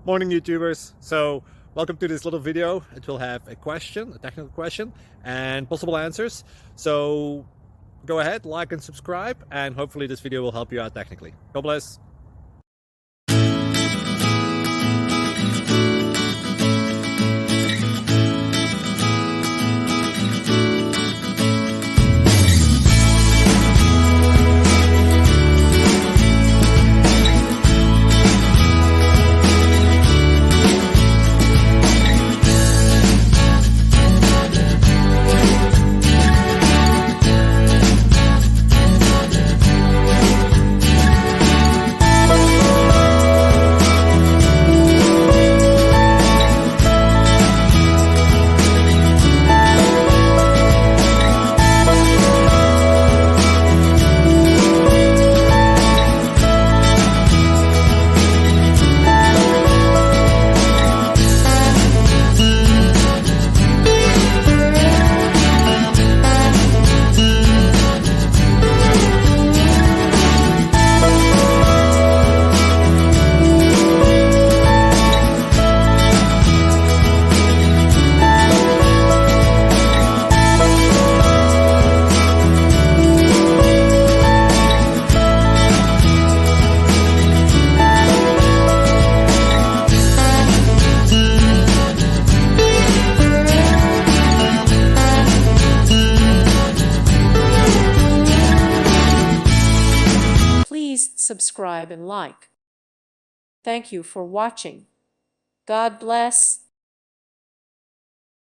Morning YouTubers. So welcome to this little video. It will have a question, a technical question, and possible answers. So go ahead, like and subscribe, and hopefully this video will help you out technically. God bless. Please subscribe and like. Thank you for watching. God bless.